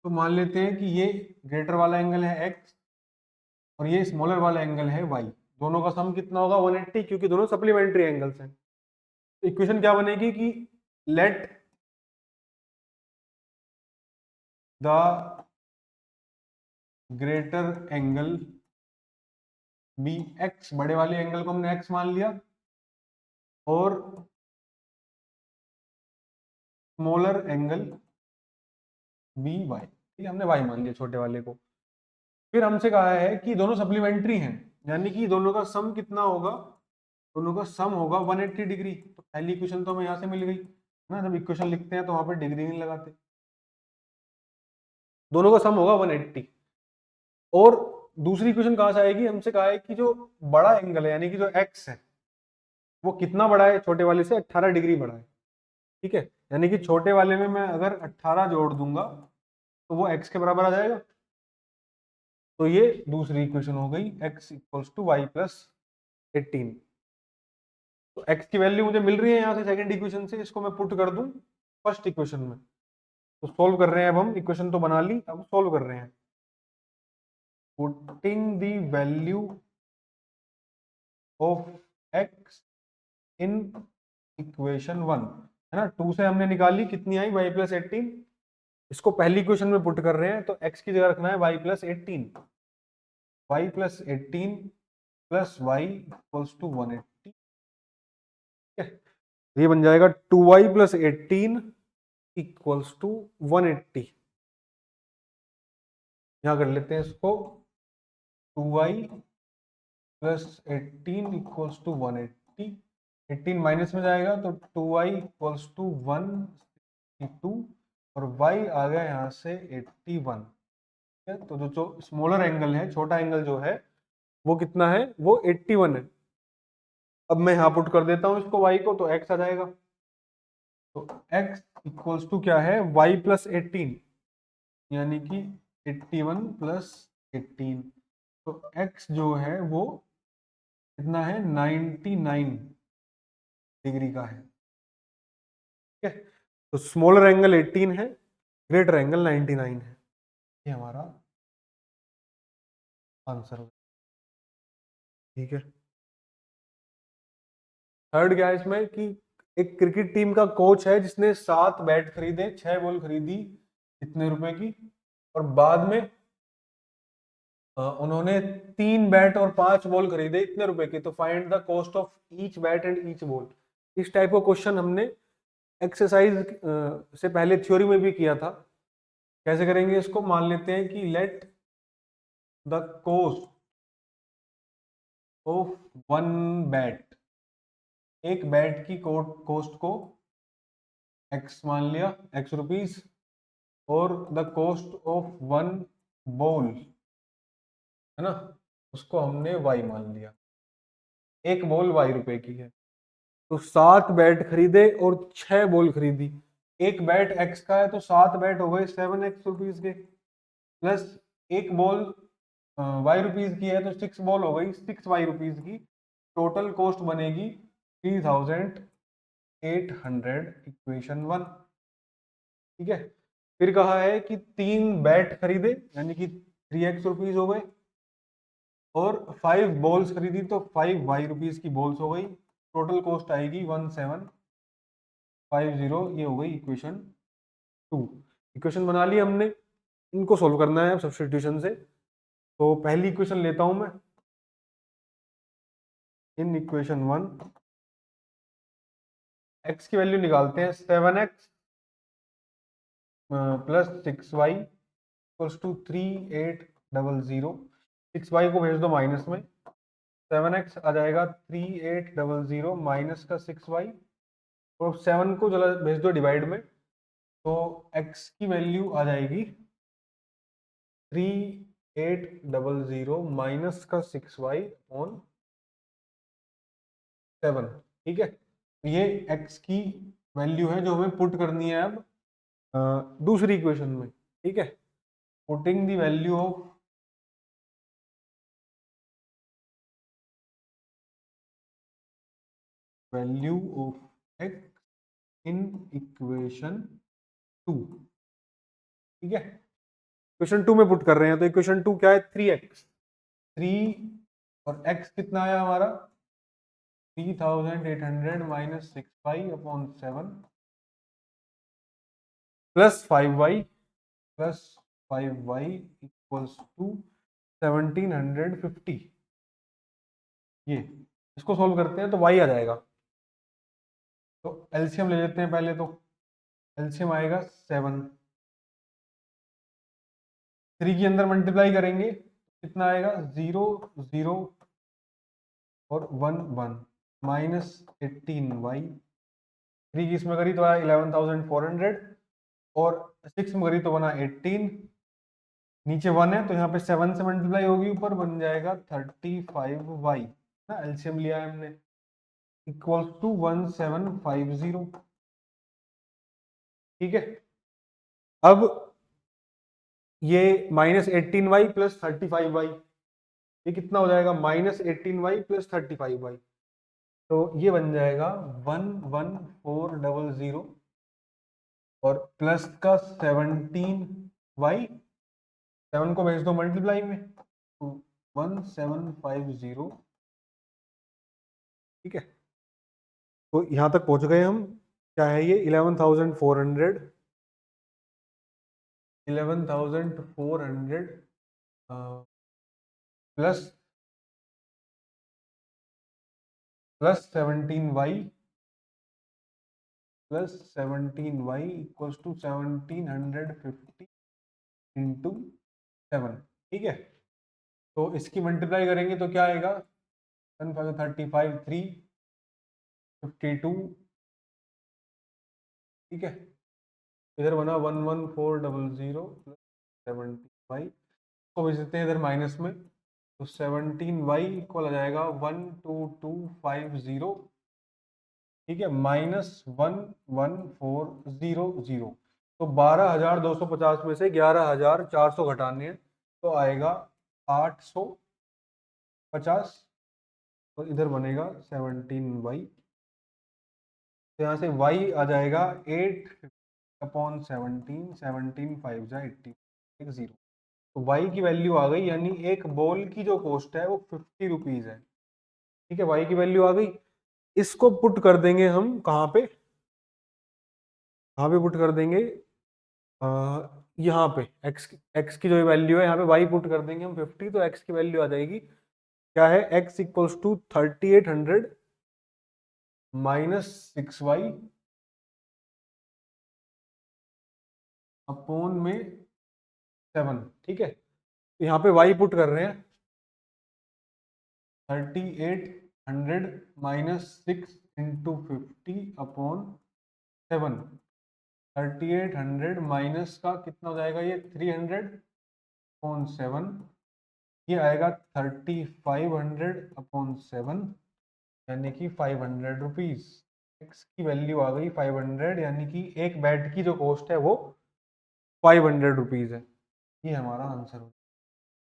तो मान लेते हैं कि ये ग्रेटर वाला एंगल है x, और ये स्मॉलर वाला एंगल है y। दोनों का सम कितना होगा 180, क्योंकि दोनों सप्लीमेंट्री एंगल्स हैं। तो इक्वेशन क्या बनेगी कि let the greater angle be x, बड़े वाले एंगल को हमने x मान लिया, और स्मॉलर एंगल बी y, ठीक है, हमने y मान लिया छोटे वाले को। फिर हमसे कहा है कि दोनों सप्लीमेंट्री हैं, यानी कि दोनों का सम कितना होगा, दोनों का सम होगा 180 डिग्री। तो पहली इक्वेशन तो हमें यहाँ से मिल गई ना, जब इक्वेशन लिखते हैं तो वहां पर डिग्री नहीं लगाते, दोनों का सम होगा 180। और दूसरी इक्वेशन कहां से आएगी, हमसे कहा है कि जो बड़ा एंगल है, यानी कि जो x है, वो कितना बड़ा है, छोटे वाले से 18 डिग्री बड़ा है, ठीक है। यानी कि छोटे वाले में मैं अगर 18 जोड़ दूंगा तो वो x के बराबर आ जाएगा। तो ये दूसरी इक्वेशन हो गई, x equals to y plus 18। तो x की वैल्यू मुझे मिल रही है यहाँ से सेकंड इक्वेशन से, इसको मैं पुट कर दूं फर्स्ट इक्वेशन में। तो सोल्व कर रहे हैं अब हम, इक्वेशन तो बना ली, अब सोल्व कर रहे हैं। Putting the value of x in equation 1, है ना, 2 से हमने निकाली, कितनी आई y प्लस 18। इसको पहली इक्वेशन में पुट कर रहे हैं, तो x की जगह रखना है y plus 18, y plus 18 plus y equals to 180। ये बन जाएगा 2y प्लस 18 इक्वल्स टू 180। यहां कर लेते हैं इसको, 2y plus 18 equals to 180। 18 minus में जाएगा तो 2y इक्वल्स टू 162 और y आ गया यहाँ से 81। ठीक है, तो जो स्मॉलर एंगल है, छोटा एंगल जो है वो कितना है, वो 81 है। अब मैं यहाँ पुट कर देता हूँ इसको y को, तो x आ जाएगा। तो x इक्वल्स टू क्या है, y प्लस 18, यानी कि 81 प्लस 18। तो x जो है वो कितना है, 99 डिग्री का है। ठीक है, तो स्मॉलर एंगल 18 है, ग्रेटर एंगल 99 है। ये हमारा आंसर हो। ठीक है, थर्ड क्या है इसमें कि एक क्रिकेट टीम का कोच है जिसने 7 बैट खरीदे, 6 बॉल खरीदी इतने रुपए की, और बाद में उन्होंने 3 बैट और 5 बॉल खरीदे इतने रुपए के, तो find the cost of each bat and each ball. इस टाइप का क्वेश्चन हमने एक्सरसाइज से पहले थ्योरी में भी किया था। कैसे करेंगे इसको, मान लेते हैं कि let the cost of one bat, एक बैट की कॉस्ट को एक्स मान लिया, एक्स रुपीज, और the cost of one ball, है ना, उसको हमने वाई मान लिया। एक बॉल वाई रुपए की है, तो 7 बैट खरीदे और 6 बॉल खरीदी। एक बैट एक्स का है तो 7 बैट हो गए 7x रुपीज के, प्लस एक बॉल वाई रुपीज की है तो 6 बॉल हो गई 6y रुपीज की। टोटल कॉस्ट बनेगी 3800, इक्वेशन 1। ठीक है, फिर कहा है कि 3 बैट खरीदे यानी कि 3x रुपीज हो गए, और 5 बॉल्स खरीदी तो 5y रुपीज की बॉल्स हो गई। टोटल कॉस्ट आएगी 1750, ये हो गई इक्वेशन 2। इक्वेशन बना ली हमने, इनको सोल्व करना है अब सब्स्टिट्यूशन से। तो पहली इक्वेशन लेता हूं मैं, इन इक्वेशन 1 x की वैल्यू निकालते हैं, 7x plus 6y equals to 3800। 6y को भेज दो माइनस में, 7x आ जाएगा 3800 माइनस का 6y, और 7 को चला भेज दो डिवाइड में, तो x की वैल्यू आ जाएगी 3800 माइनस का 6y ऑन 7। ठीक है, ये x की वैल्यू है जो हमें पुट करनी है अब दूसरी इक्वेशन में। ठीक है, putting the value of x in equation 2। ठीक है, इक्वेशन 2 में पुट कर रहे हैं, तो इक्वेशन 2 क्या है, 3x, 3 और x कितना आया हमारा 3800 minus 6y upon 7 plus 5y equals to 1750। ये इसको सोल्व करते हैं तो y आ जाएगा। तो एलसीएम ले लेते हैं पहले, तो एलसीएम आएगा 7, 3 के अंदर मल्टीप्लाई करेंगे कितना आएगा 0 0 और 1 1 माइनस 18y। 3 की इसमें करी तो आया 11,400, और 6 में करी तो बना 18। नीचे 1 है तो यहाँ पे 7 से मल्टीप्लाई होगी, ऊपर बन जाएगा 35y ना, एलसीएम लिया है हमने, इक्वल्स टू 1750। ठीक है, अब ये माइनस 18y प्लस 35y, ये कितना हो जाएगा, माइनस 18y प्लस 35y। तो ये बन जाएगा 11400 और प्लस का 17y, 7 को भेज दो मल्टीप्लाई में, तो 1750। ठीक है, तो यहां तक पहुंच गए हम। क्या है ये 11,400, 11,400 plus 17y plus 17y equals to 1750 into 7। ठीक है, तो इसकी मल्टीप्लाई करेंगे तो क्या आएगा, 35, 352। ठीक है, इधर बना 11400 प्लस 17y को भेज देते हैं इधर माइनस में, तो 17y इक्वल आ जाएगा 12250। ठीक है, -11400। तो 12,250 में से 11,400 घटाने हैं तो आएगा 850। तो इधर बनेगा 17y, तो यहाँ से y आ जाएगा 8/17, 17 5 जा 80, 10। तो y की वैल्यू आ गई, यानी एक बॉल की जो कॉस्ट है वो 50 रुपीज है। ठीक है, y की वैल्यू आ गई। इसको पुट कर देंगे हम कहाँ पे, कहाँ पे पुट कर देंगे, यहाँ पे x की जो वैल्यू है यहाँ पे y पुट कर देंगे हम 50, तो x की वैल्यू आ जाएगी, क्या है, x equals to 3800 minus 6y upon में 7। ठीक है, तो यहाँ पे y पुट कर रहे हैं 3800 माइनस 6 इंटू 50 अपॉन 7। 3800 माइनस का कितना हो जाएगा, ये 300 अपॉन 7, ये आएगा 3500 अपॉन 7, यानी कि 500 रुपीज। एक्स की वैल्यू आ गई 500, यानी कि एक बैट की जो कॉस्ट है वो 500 रुपीज है। ये हमारा आंसर हो,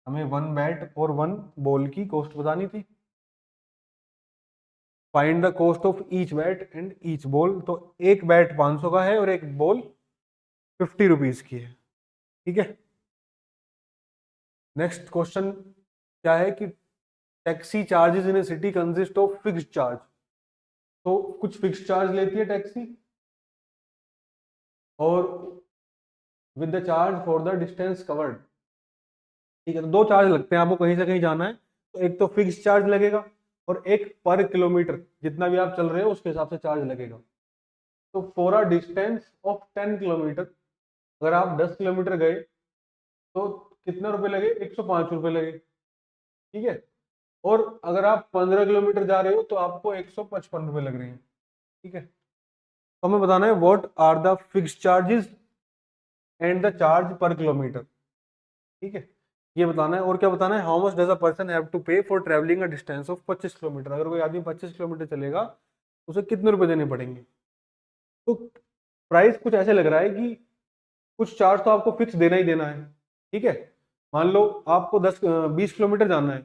हमें वन बैट और वन बॉल की कॉस्ट बतानी थी। Find the cost of each bat and each ball, तो एक बैट 500 का है और एक बॉल 50 रुपीज की है। ठीक है, नेक्स्ट क्वेश्चन क्या है कि taxi charges in A city consist of fixed charge. तो कुछ फिक्स्ड चार्ज लेती है टैक्सी, और with the charge for the distance covered. ठीक है, तो दो चार्ज लगते हैं, आपको कहीं से कहीं जाना है, तो एक तो फिक्स्ड चार्ज लगेगा और एक पर किलोमीटर जितना भी आप चल रहे हो उसके हिसाब से चार्ज लगेगा। तो for a distance of 10 kilometre, अगर आप 10 किलोमीटर गए तो कितने रुपए लगे, 105 रुपए लगे। ठीक है, और अगर आप 15 किलोमीटर जा रहे हो तो आपको 155 रुपए लग रहे हैं। ठीक है, तो हमें बताना है what are the fixed charges and the charge per kilometre. ठीक है, ये बताना है, और क्या बताना है, how much does a person have to pay for travelling a distance of 25 kilometre. अगर कोई आदमी 25 किलोमीटर चलेगा तो उसे कितने रुपए देने पड़ेंगे। तो प्राइस कुछ ऐसे लग रहा है कि कुछ चार्ज तो आपको फिक्स देना ही देना है। ठीक है, मान लो आपको 20 किलोमीटर जाना है,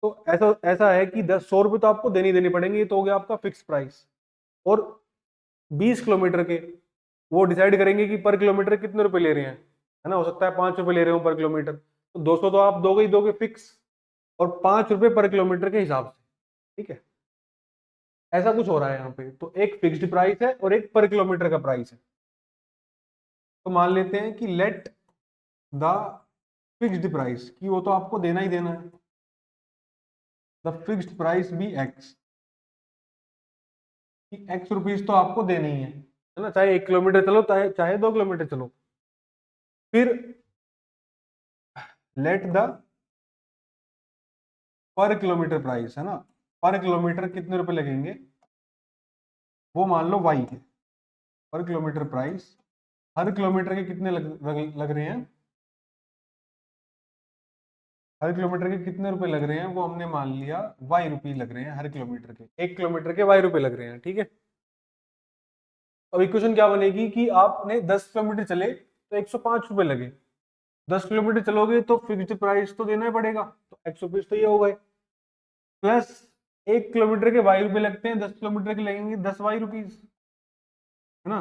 तो ऐसा ऐसा है कि 100 रुपये तो आपको देने ही देने पड़ेंगे, ये तो हो गया आपका फिक्स प्राइस। और 20 किलोमीटर के वो डिसाइड करेंगे कि पर किलोमीटर कितने रुपए ले रहे हैं, है ना, हो सकता है 5 रुपए ले रहे हो पर किलोमीटर, तो 200 तो आप दोगे ही दोगे फिक्स, और 5 रुपए पर किलोमीटर के हिसाब से। ठीक है, ऐसा कुछ हो रहा है यहाँ पे, तो एक फिक्स्ड प्राइस है और एक पर किलोमीटर का प्राइस है। तो मान लेते हैं कि लेट द फिक्स्ड प्राइस, कि वो तो आपको देना ही देना है, the fixed price be x, कि एक्स रुपीज तो आपको देने ही है ना, चाहे 1 किलोमीटर चलो चाहे 2 किलोमीटर चलो। फिर लेट द पर किलोमीटर प्राइस, है ना, पर किलोमीटर कितने रुपए लगेंगे वो मान लो वाई है। पर किलोमीटर प्राइस हर किलोमीटर के कितने लग रहे हैं, हर किलोमीटर के कितने रुपए लग रहे हैं वो हमने मान लिया वाई रुपये लग रहे हैं हर किलोमीटर के, 1 किलोमीटर के वाई रुपए लग रहे हैं। ठीक है, अब इक्वेशन क्या बनेगी कि आपने 10 किलोमीटर चले तो 105 रुपए लगे, 10 किलोमीटर चलोगे तो फिक्स्ड प्राइस तो देना ही पड़ेगा, तो एक्स रुपीज तो ये हो गए, प्लस 1 किलोमीटर के y रुपए लगते हैं, 10 किलोमीटर के लगेंगे 10 y रुपीज, है ना,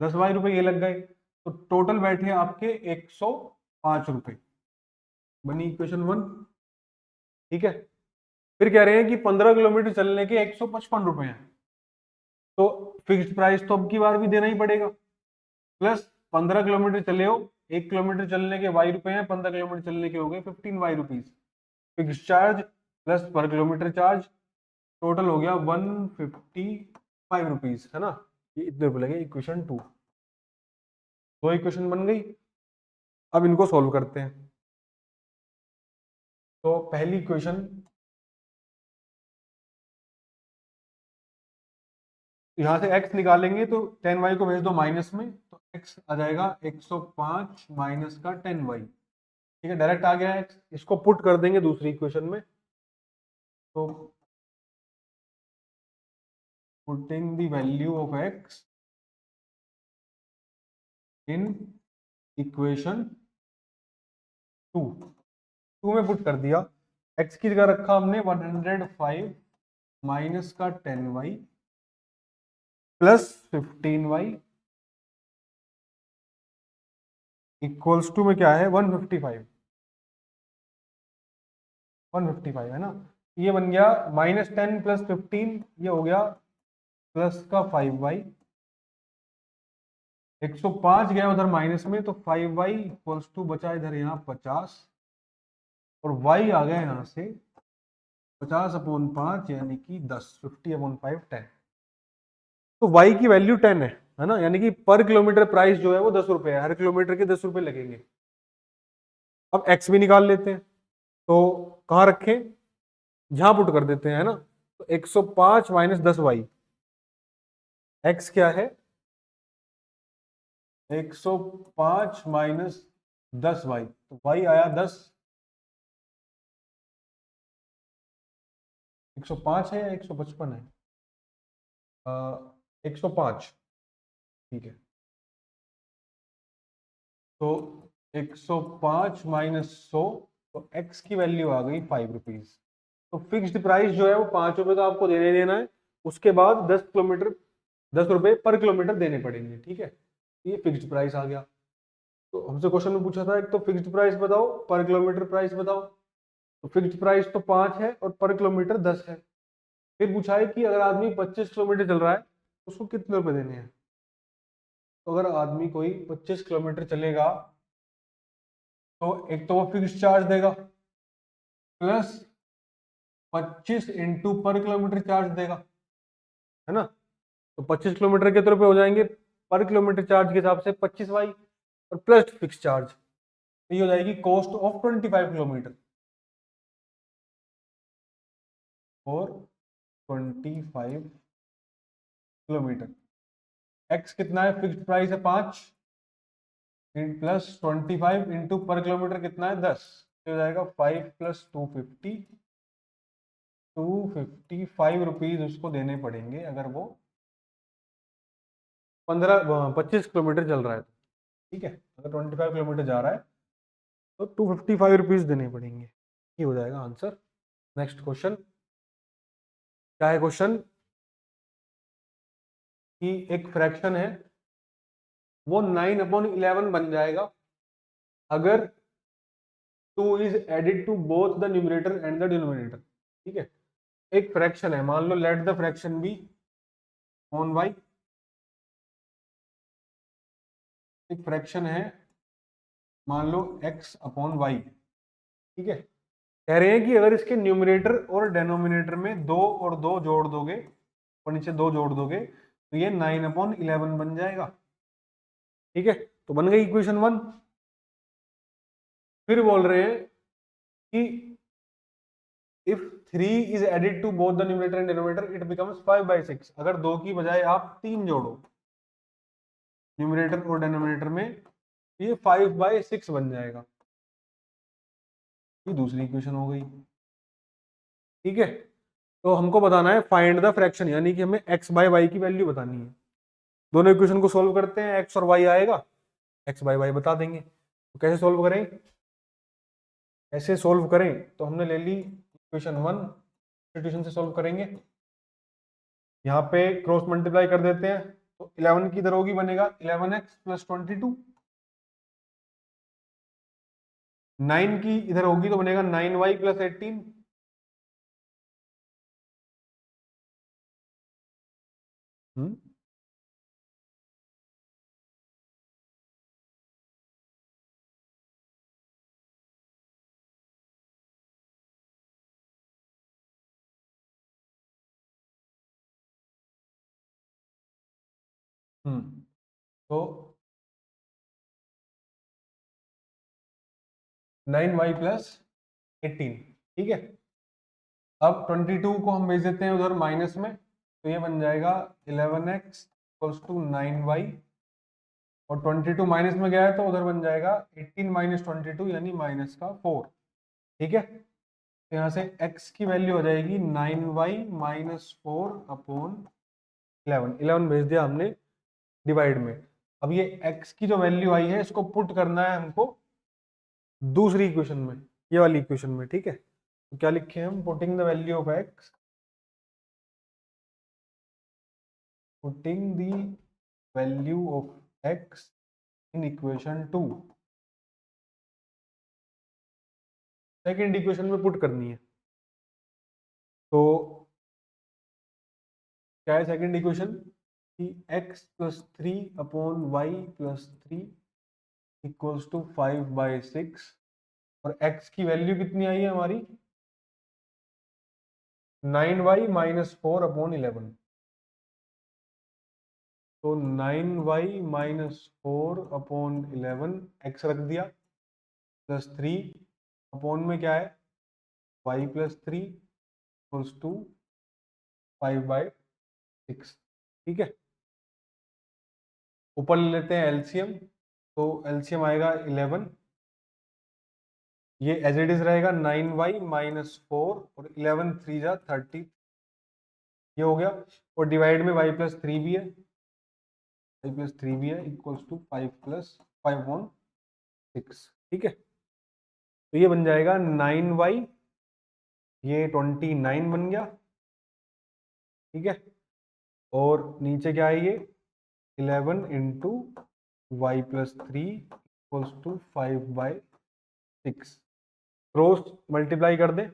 10 y रुपए ये लग गए, तो टोटल बैठे आपके 105 रुपए, बनी इक्वेशन 1। ठीक है, फिर कह रहे हैं कि 15 किलोमीटर चलने के 155 रुपए हैं, तो फिक्स्ड प्राइस तो अब की बार भी देना ही पड़ेगा, प्लस 15 किलोमीटर चले हो, 1 किलोमीटर चलने के y रुपए हैं, 15 किलोमीटर चलने के हो गए 15 y rupees, fixed charge plus पर किलोमीटर चार्ज, टोटल हो गया 155 रुपीज, है ना, ये इतने रुपए लगे, इक्वेशन 2। दो इक्वेशन बन गई, अब इनको सॉल्व करते हैं। तो पहली इक्वेशन, यहां से x निकालेंगे तो 10y को भेज दो माइनस में, तो x आ जाएगा 105 माइनस का 10y, ठीक है, डायरेक्ट आ गया x, इसको पुट कर देंगे दूसरी इक्वेशन में, तो putting the value of x in equation 2 में पुट कर दिया, x की जगह रखा हमने 105 माइनस का 10y plus 15y equals to में क्या है 155 है ना, ये बन गया -10 प्लस 15, ये हो गया प्लस का 5y, 105 गया उधर माइनस में, तो 5y इक्वल्स टू बचा इधर यहाँ 50, और y आ गया यहाँ से 50/5 यानी कि 10, 50/5 10, तो y की वैल्यू 10 है ना, यानी कि पर किलोमीटर प्राइस जो है वो 10 रुपए है, हर किलोमीटर के 10 रुपए लगेंगे। अब x भी निकाल लेते हैं, तो कहाँ रखें, यहां पुट कर देते हैं, है ना, तो 105 माइनस 10y, x क्या है 105 माइनस 10y, तो y आया 10, 105 है या 155 है, 105, ठीक है, तो 105 माइनस 100, तो x की वैल्यू आ गई 5 रुपीज, तो फिक्स्ड प्राइस जो है वो 5 रुपए तो आपको देने देना है, उसके बाद 10 रुपए पर किलोमीटर देने पड़ेंगे, ठीक है, ये फिक्स्ड प्राइस आ गया। तो हमसे क्वेश्चन में पूछा था एक तो फिक्स्ड प्राइस बताओ, पर किलोमीटर प्राइस बताओ, तो फिक्स्ड प्राइस तो 5 है और पर किलोमीटर 10 है। फिर पूछा है कि अगर आदमी 25 किलोमीटर चल रहा है तो उसको कितने रुपए देने हैं, तो अगर आदमी कोई 25 किलोमीटर चलेगा तो एक तो वो फिक्स्ड चार्ज देगा, प्लस 25 इंटू पर किलोमीटर चार्ज देगा, है ना, तो 25 किलोमीटर कितने रुपए हो जाएंगे, पर किलोमीटर चार्ज के हिसाब से 25y और प्लस फिक्स चार्ज, तो ये हो जाएगी कॉस्ट ऑफ 25 किलोमीटर और 25 किलोमीटर। x कितना है, फिक्स्ड प्राइस है 5 प्लस 25 इंटू पर किलोमीटर कितना है 10, तो हो जाएगा 5 प्लस 255 रुपीज उसको देने पड़ेंगे अगर वो 25 किलोमीटर चल रहा है, ठीक है, अगर 25 किलोमीटर जा रहा है तो 255 रुपीज देने पड़ेंगे, ये हो जाएगा आंसर। नेक्स्ट क्वेश्चन, क्या है क्वेश्चन कि एक फ्रैक्शन है वो 9/11 बन जाएगा अगर 2 is added to both the numerator and the denominator, ठीक है, एक फ्रैक्शन है, मान लो let the fraction be on Y, एक फ्रैक्शन है मान लो x/y, ठीक है, कह रहे हैं कि अगर इसके न्यूमरेटर और डेनोमिनेटर में 2 और 2 जोड़ दोगे और नीचे 2 जोड़ दोगे तो ये 9/11 बन जाएगा, ठीक है, तो बन गई इक्वेशन 1। फिर बोल रहे हैं कि if 3 is added to both the numerator and denominator it becomes 5/6, अगर 2 की बजाय आप 3 जोड़ो न्यूमरेटर और डिनोमिनेटर में, ये 5/6 बन जाएगा, ये दूसरी इक्वेशन हो गई, ठीक है, तो हमको बताना है फाइंड द फ्रैक्शन, यानी कि हमें x/y की वैल्यू बतानी है। दोनों इक्वेशन को सोल्व करते हैं, x और y आएगा, x/y बता देंगे, तो कैसे सोल्व करें, ऐसे सोल्व करें, तो हमने ले ली इक्वेशन 1 सब्स्टिट्यूशन से सॉल्व करेंगे। यहाँ पे क्रॉस मल्टीप्लाई कर देते हैं, तो 11 की इधर होगी, बनेगा 11x प्लस 22। 9 की इधर होगी तो बनेगा 9y प्लस 18। हम्म तो 9y प्लस 18, ठीक है। अब 22 को हम भेज देते हैं उधर माइनस में, तो ये बन जाएगा 11x इक्वल्स टू 9y, और 22 माइनस में गया है तो उधर बन जाएगा 18 माइनस 22 यानी माइनस का 4, ठीक है। तो यहाँ से x की वैल्यू हो जाएगी 9y माइनस 4 अपॉन 11 भेज दिया हमने डिवाइड में। अब ये x की जो वैल्यू आई है इसको पुट करना है हमको दूसरी इक्वेशन में, ये वाली इक्वेशन में, ठीक है। तो क्या लिखे हम, putting the value of x, putting the value of x in equation 2, second equation में पुट करनी है। तो क्या है सेकेंड इक्वेशन कि x plus 3 upon y plus 3 equals to 5/6, और x की वैल्यू कितनी आई है हमारी 9y माइनस 4 अपॉन 11। तो 9y माइनस 4 अपॉन 11 x रख दिया, प्लस 3 अपॉन में क्या है y प्लस 3 इक्वल्स टू 5/6, ठीक है। ऊपर ले लेते हैं एलसीएम, तो एलसीएम आएगा 11, ये एज इट इज रहेगा 9y माइनस 4 और 11 3 जा 30, ये हो गया। और डिवाइड में y प्लस 3 भी है, y प्लस 3 भी है, इक्वल्स टू 5 प्लस 5/6, ठीक है। तो ये बन जाएगा 9y, ये 29 बन गया, ठीक है। और नीचे क्या है, ये 11 into y plus 3 equals to 5/6। Cross multiply कर दें,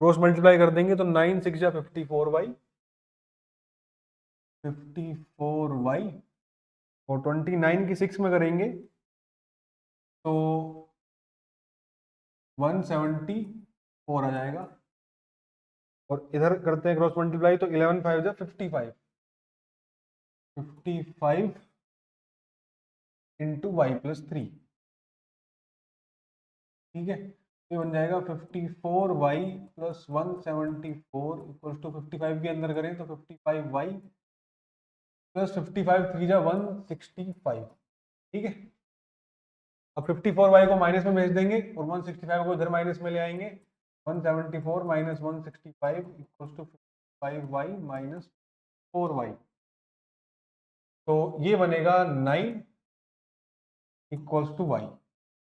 क्रॉस मल्टीप्लाई कर देंगे तो 9 6 जा 54y, 54y, और 29 की 6 में करेंगे तो 174 आ जाएगा। और इधर करते हैं क्रॉस मल्टीप्लाई, तो 11 5 जा 55, 55 इंटू वाई प्लस 3, ठीक है। तो ये बन जाएगा 54y प्लस 174 इक्वल्स टू 55 के अंदर करें तो 55y प्लस 55 3 जा 165, ठीक है। अब 54y को माइनस में भेज देंगे और 165 को इधर माइनस में ले आएंगे, 174 minus 165 equals to 55y minus 4y, तो ये बनेगा 9 इक्वल्स टू y,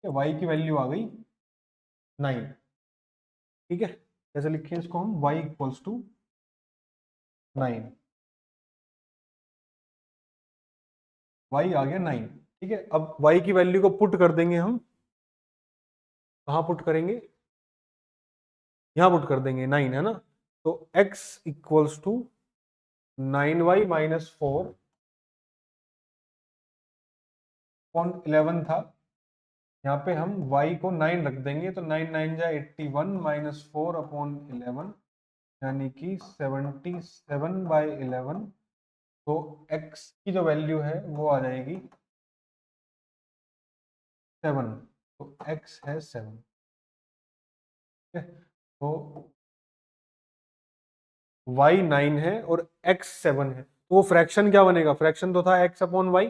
y की वैल्यू आ गई 9, ठीक है। कैसे लिखें इसको हम, y इक्वल्स टू 9, y आ गया 9, ठीक है। अब y की वैल्यू को पुट कर देंगे हम, कहाँ पुट करेंगे, यहाँ पुट कर देंगे 9 है ना। तो x equals to 9y minus 4 upon 11 था, यहाँ पे हम y को 9 रख देंगे तो 9 9 जा 81 माइनस 4 अपॉन 11 यानी कि 77/11। तो x की जो वैल्यू है वो आ जाएगी 7, तो x है 7, ठीक है। तो y 9 है और x 7 है, तो वो फ्रैक्शन क्या बनेगा, फ्रैक्शन तो था x अपॉन वाई,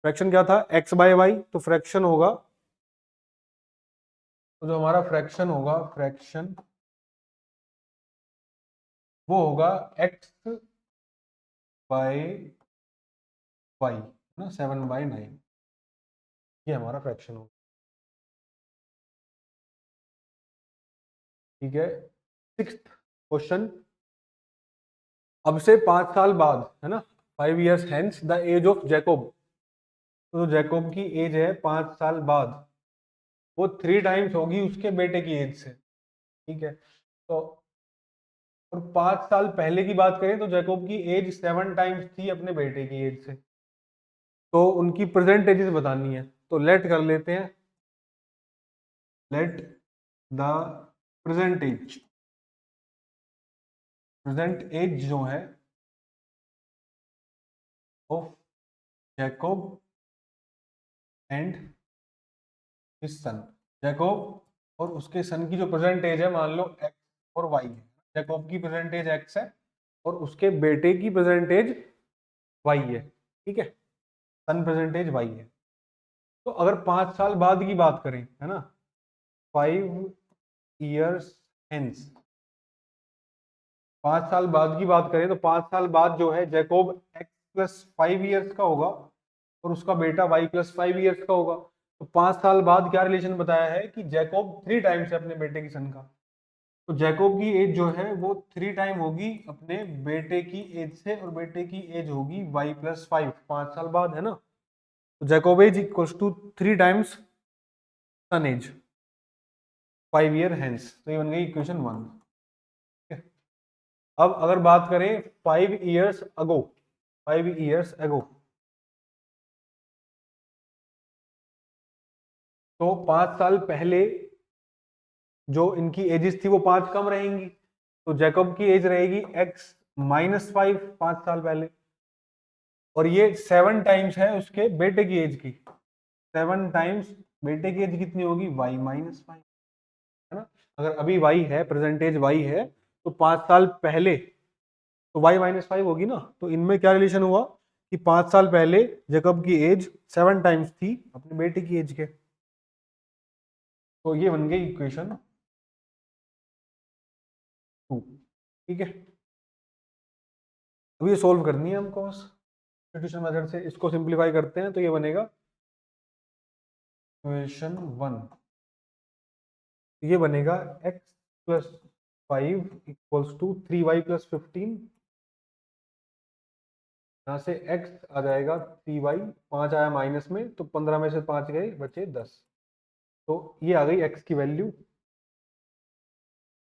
फ्रैक्शन क्या था x बाय वाई, तो फ्रैक्शन होगा, तो जो हमारा फ्रैक्शन होगा, फ्रैक्शन वो होगा x बाय वाई ना, 7/9, ये हमारा फ्रैक्शन होगा, ठीक है। सिक्स्थ क्वेश्चन, अब से 5 साल बाद, है ना, 5 years hence the age of Jacob, तो जैकोब की एज है 5 साल बाद, वो 3 टाइम्स होगी उसके बेटे की एज से, ठीक है। तो और 5 साल पहले की बात करें तो जैकोब की एज 7 टाइम्स थी अपने बेटे की एज से, तो उनकी प्रेजेंट एजेस बतानी है। तो लेट कर लेते हैं, let the present age, present age जो है of Jacob and his son, Jacob और उसके सन की जो प्रेजेंट एज है, मान लो एक्स और वाई है। जैकोब की प्रेजेंट एज एक्स है और उसके बेटे की प्रेजेंट एज वाई है, ठीक है, सन प्रेजेंट एज वाई है। तो अगर 5 साल बाद की बात करें, है ना, 5 years hence, 5 साल बाद की बात करें तो 5 साल बाद जो है जैकोब एक्स प्लस 5 years का होगा और उसका बेटा वाई प्लस 5 years का होगा। तो 5 साल बाद क्या रिलेशन बताया है कि जैकोब 3 टाइम्स है अपने बेटे की सन का, तो जैकोब की एज जो है वो 3 टाइम होगी अपने बेटे की एज से, और बेटे की एज होगी वाई प्लस 5, 5 साल बाद, है ना। तो Jacob age equals to 3 times son age 5 year hence, तो ये बन गई इक्वेशन 1। अब अगर बात करें 5 years ago, 5 years ago, तो 5 साल पहले जो इनकी एजेस थी वो 5 कम रहेंगी, तो जैकब की एज रहेगी x -5 5 साल पहले, और ये 7 टाइम्स है उसके बेटे की एज की, 7 टाइम्स बेटे की एज कितनी होगी, y -5, है ना। अगर अभी y है, प्रेजेंट एज y है, तो 5 साल पहले तो y -5 होगी ना। तो इनमें क्या रिलेशन हुआ कि 5 साल पहले जैकब की एज 7 टाइम्स थी अपने बेटे की एज के, तो ये बन गई इक्वेशन 2, ठीक है। अब ये सोल्व करनी है हमको सब्स्टिट्यूशन मेथड से, इसको सिंपलीफाई करते हैं तो ये बनेगा इक्वेशन 1, ये बनेगा x plus 5 equals to 3y plus 15, यहाँ से x आ जाएगा 3y, 5 आया माइनस में तो 15 में से 5 गए बचे 10, तो ये आ गई x की वैल्यू।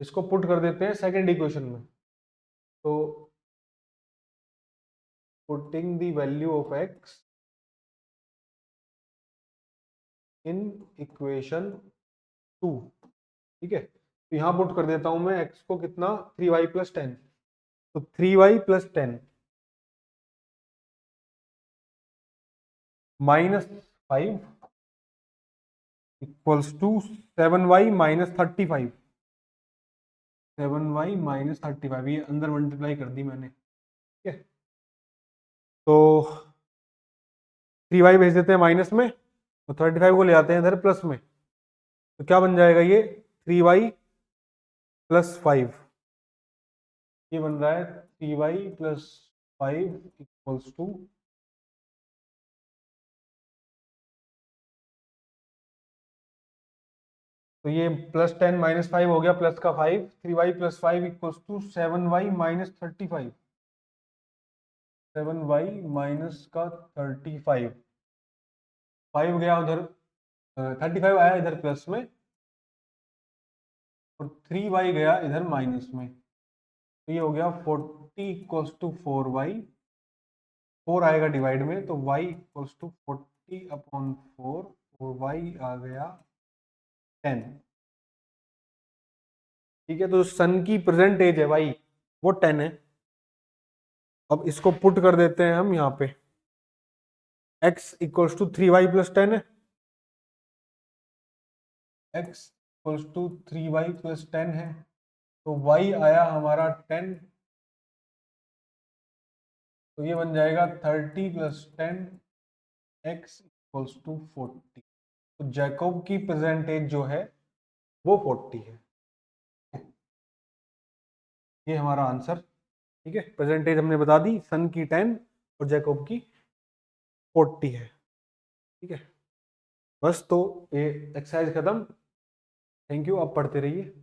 इसको पुट कर देते हैं सेकंड इक्वेशन में, तो putting the value of x in equation 2, ठीक है। तो यहाँ पुट कर देता हूं मैं x को, कितना, 3y प्लस 10, तो 3y plus 10 minus 5 equals to 7y minus 35, 7y minus 35, ये अंदर मल्टीप्लाई कर दी मैंने, ठीक है। तो 3y भेज देते हैं माइनस में, तो 35 को ले आते हैं इधर प्लस में, तो क्या बन जाएगा ये 3y प्लस 5, ये बन रहा है 3y प्लस 5 इक्वल्स टू, तो ये प्लस 10 माइनस 5 हो गया, प्लस का 5, 3y plus 5 equals to 7y minus 35, 7y minus का 35, 5 गया उधर, 35 आया इधर प्लस में, और 3y गया इधर माइनस में, तो ये हो गया 40 इक्वल्स टू 4y, 4 आएगा डिवाइड में, तो y इक्वल्स टू 40 अपॉन 4, और y आ गया 10, ठीक है। तो सन की प्रेजेंट एज है y, वो 10 है। अब इसको पुट कर देते हैं हम यहाँ पे, x equals to 3y plus 10 है, x equals to 3y plus 10 है, तो y आया हमारा 10, तो ये बन जाएगा 30 प्लस 10, x इक्वल्स टू 40, तो जैकोब की प्रेजेंट एज जो है वो 40 है, ये हमारा आंसर, ठीक है। प्रेजेंट एज हमने बता दी, सन की 10 और जैकोब की 40 है, ठीक है। बस, तो ये एक्सरसाइज खत्म, थैंक यू, आप पढ़ते रहिए।